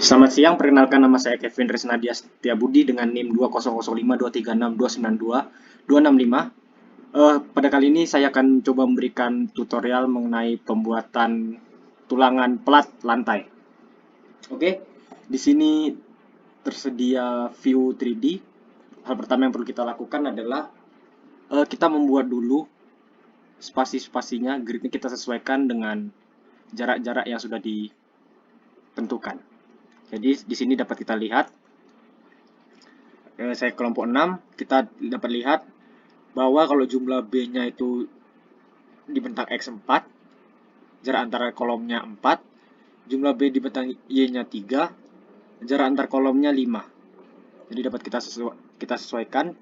Selamat siang, perkenalkan nama saya Kevin Resnadia Setiabudi dengan NIM 2005239226265. Pada kali ini saya akan coba memberikan tutorial mengenai pembuatan tulangan pelat lantai. Oke, di sini tersedia view 3D. Hal pertama yang perlu kita lakukan adalah kita membuat dulu spasi-spasinya, gridnya kita sesuaikan dengan jarak-jarak yang sudah ditentukan. Jadi di sini dapat kita lihat, saya kelompok 6, kita dapat lihat bahwa kalau jumlah B-nya itu dibentang X4, jarak antara kolomnya 4, jumlah B dibentang Y-nya 3, jarak antar kolomnya 5. Jadi dapat kita sesuaikan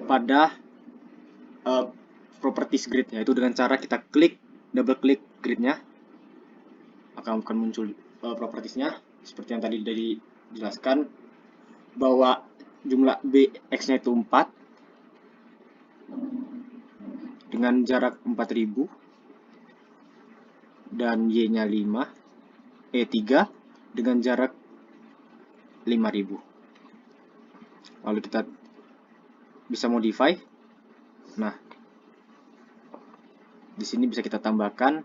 pada properties grid, yaitu dengan cara kita double klik gridnya, akan muncul propertiesnya seperti yang tadi dijelaskan, bahwa jumlah B X-nya itu 4 dengan jarak 4000 dan Y-nya 3 dengan jarak 5000. Lalu kita bisa modify. Nah, di sini bisa kita tambahkan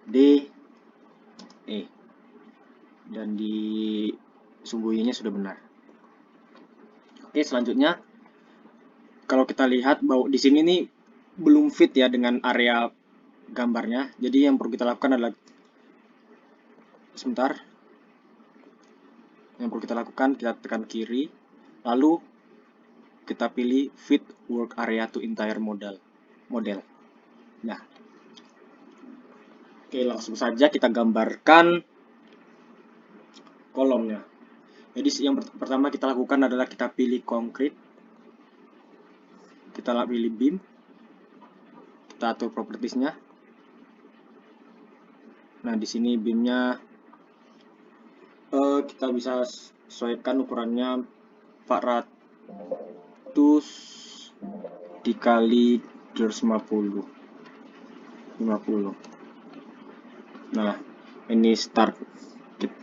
D, E, dan di sumbu Y-nya sudah benar. Oke, selanjutnya kalau kita lihat bahwa di sini nih belum fit ya dengan area gambarnya. Jadi yang perlu kita lakukan adalah kita tekan kiri, lalu kita pilih fit work area to entire model. Nah, oke, langsung saja kita gambarkan kolomnya. Jadi yang pertama kita lakukan adalah kita pilih konkrit, kita pilih beam, kita atur propertiesnya. Nah, di sini beamnya kita bisa sesuaikan ukurannya 400 dikali 250. Nah, ini start.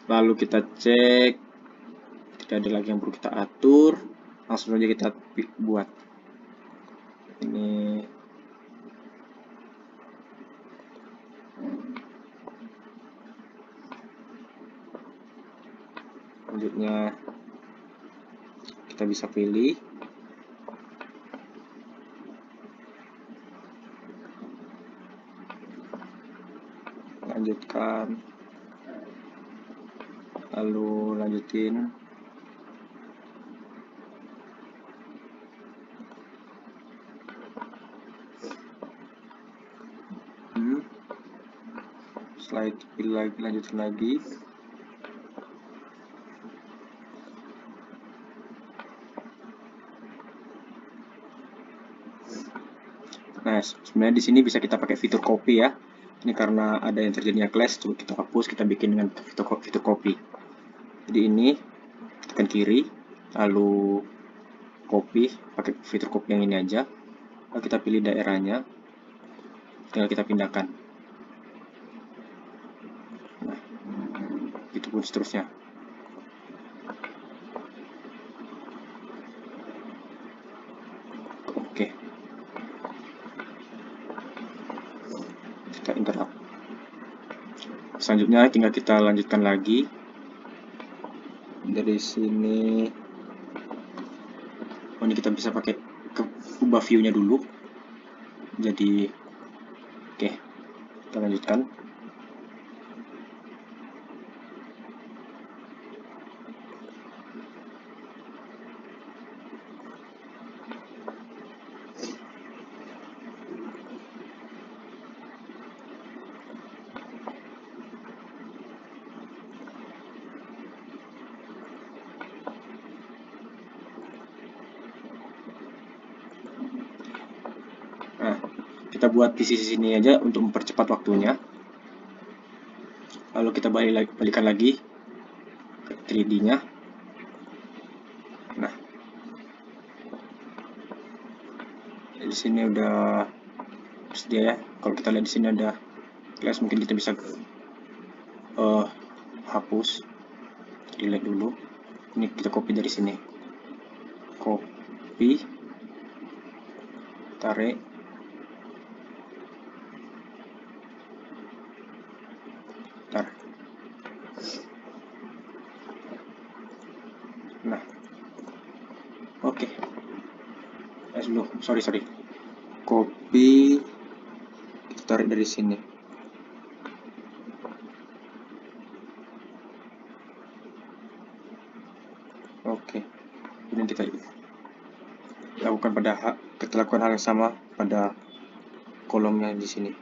Lalu kita cek, tidak ada lagi yang perlu kita atur, langsung saja kita buat. Ini selanjutnya kita bisa pilih lanjutkan, lalu lanjutin, setelah itu pilih lagi, lanjutin lagi. Nah, sebenarnya di sini bisa kita pakai fitur copy ya. Ini karena ada yang terjadinya clash, coba kita hapus, kita bikin dengan fitur copy. Jadi ini tekan kiri, lalu copy, pakai fitur copy yang ini aja. Lalu kita pilih daerahnya, tinggal kita pindahkan. Nah, itu pun seterusnya. Oke, kita interrupt. Selanjutnya tinggal kita lanjutkan lagi dari sini. Oh, ini kita bisa pakai ubah view-nya dulu. Jadi oke, kita lanjutkan. Nah, kita buat di sisi sini aja untuk mempercepat waktunya. Lalu kita balikan lagi ke 3D-nya. Nah, di sini udah tersedia ya. Kalau kita lihat di sini ada class, mungkin kita bisa hapus, delete dulu. Ini kita copy dari sini, copy, tarik, nah, oke. Dulu, sorry, copy, kita tarik dari sini. Oke, ini kita lakukan kita lakukan hal yang sama pada kolomnya di sini.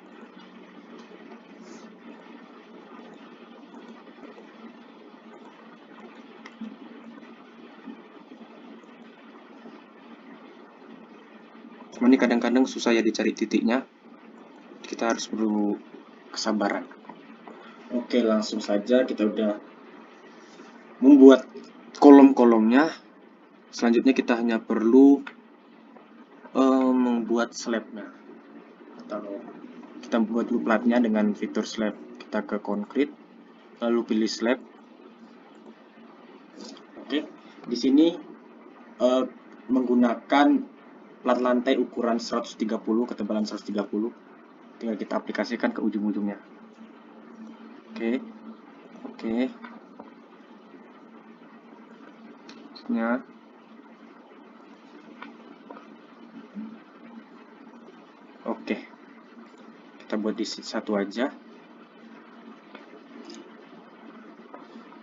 Cuma ini kadang-kadang susah ya dicari titiknya, kita harus perlu kesabaran. Oke, langsung saja kita udah membuat kolom-kolomnya. Selanjutnya kita hanya perlu membuat slabnya. Kita buat dulu platnya dengan fitur slab. Kita ke concrete, lalu pilih slab. Oke, di sini menggunakan plat lantai ukuran 130, ketebalan 130. Tinggal kita aplikasikan ke ujung-ujungnya. Oke. Oke. Kita buat di satu aja.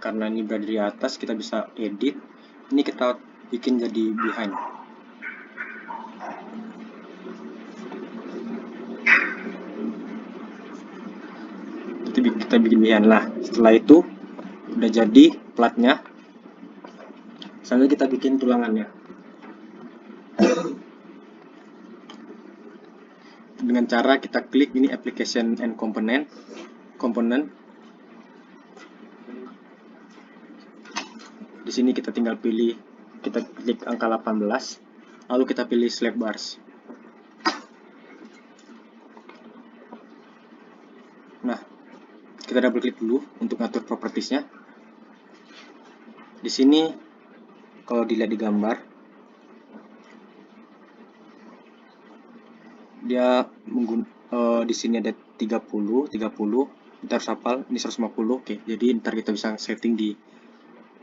Karena ini berada di atas, kita bisa edit. Ini kita bikin jadi behind. Kita bikin behind lah. Setelah itu udah jadi platnya. Selanjutnya kita bikin tulangannya. Dengan cara kita klik ini application and component. Di sini kita tinggal pilih, kita klik angka 18, lalu kita pilih slab bars. Nah, kita double klik dulu untuk ngatur propertiesnya. Di sini kalau dilihat di gambar, dia di sini ada 30, ntar hafal, ini 150. Oke, jadi ntar kita bisa setting di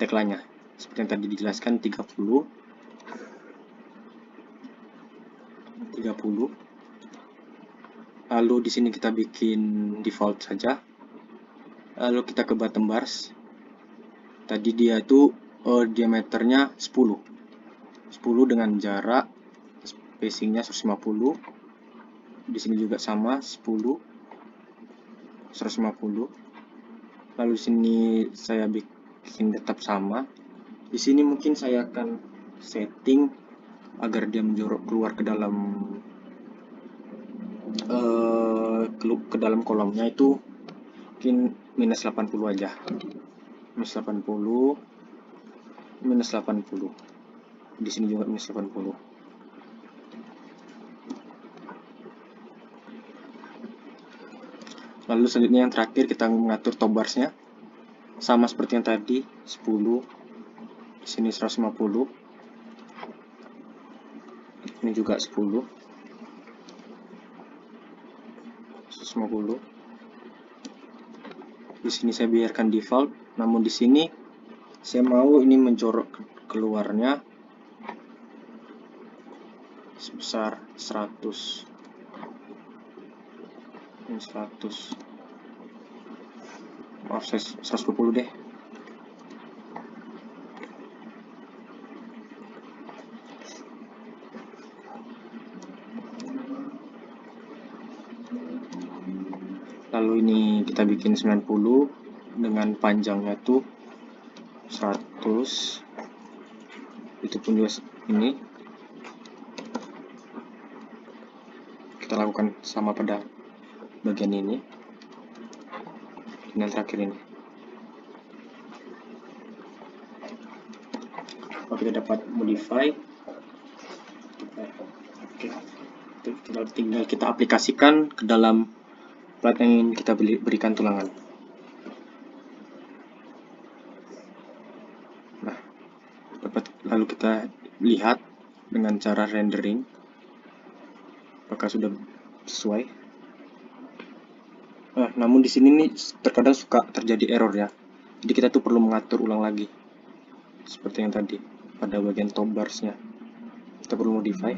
tagline-nya seperti yang tadi dijelaskan, 30. Lalu di sini kita bikin default saja. Lalu kita ke bottom bars. Tadi dia itu diameternya 10 dengan jarak spacingnya 150. Di sini juga sama 10, 150. Lalu di sini saya bikin tetap sama. Di sini mungkin saya akan setting agar dia menjorok keluar ke dalam kolomnya, itu mungkin minus 80 aja. Minus 80. Di sini juga minus 80. Lalu selanjutnya yang terakhir kita mengatur top barsnya sama seperti yang tadi, 10. Di sini 150. Ini juga 10. 150. Di sini saya biarkan default, namun di sini saya mau ini menjorok keluarnya sebesar 100. Ini 100. Maaf, saya 120 deh. Lalu ini kita bikin 90 dengan panjangnya tuh 100. Itu pun juga ini. Kita lakukan sama pada bagian ini. Dan terakhir ini. Oke, kita dapat modify. Oke. Tinggal kita aplikasikan ke dalam plat yang ingin kita berikan tulangan. Lalu kita lihat dengan cara rendering apakah sudah sesuai. Namun di sini nih terkadang suka terjadi error ya. Jadi kita tuh perlu mengatur ulang lagi. Seperti yang tadi pada bagian top barsnya. Kita perlu modify.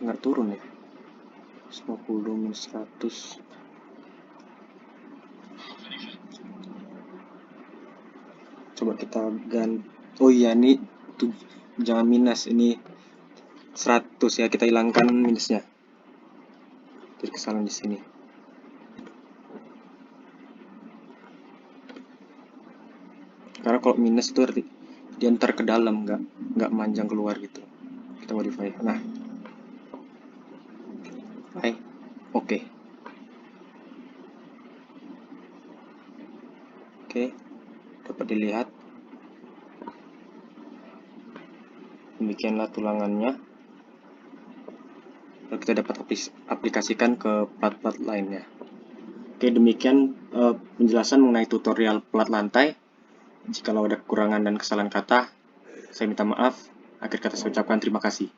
Nggak turun ya. 50 minus 100. Coba kita ganti. Oh iya, ini tuh, jangan minus, ini 100 ya, kita hilangkan minusnya. Jadi kesalahan di sini. Karena kalau minus itu dia ntar ke dalam, nggak manjang keluar gitu. Kita modify. Nah, oke. Oke, dapat dilihat. Demikianlah tulangannya. Lalu kita dapat aplikasikan ke plat-plat lainnya. Oke, demikian penjelasan mengenai tutorial plat lantai. Jikalau ada kekurangan dan kesalahan kata, saya minta maaf. Akhir kata saya ucapkan terima kasih.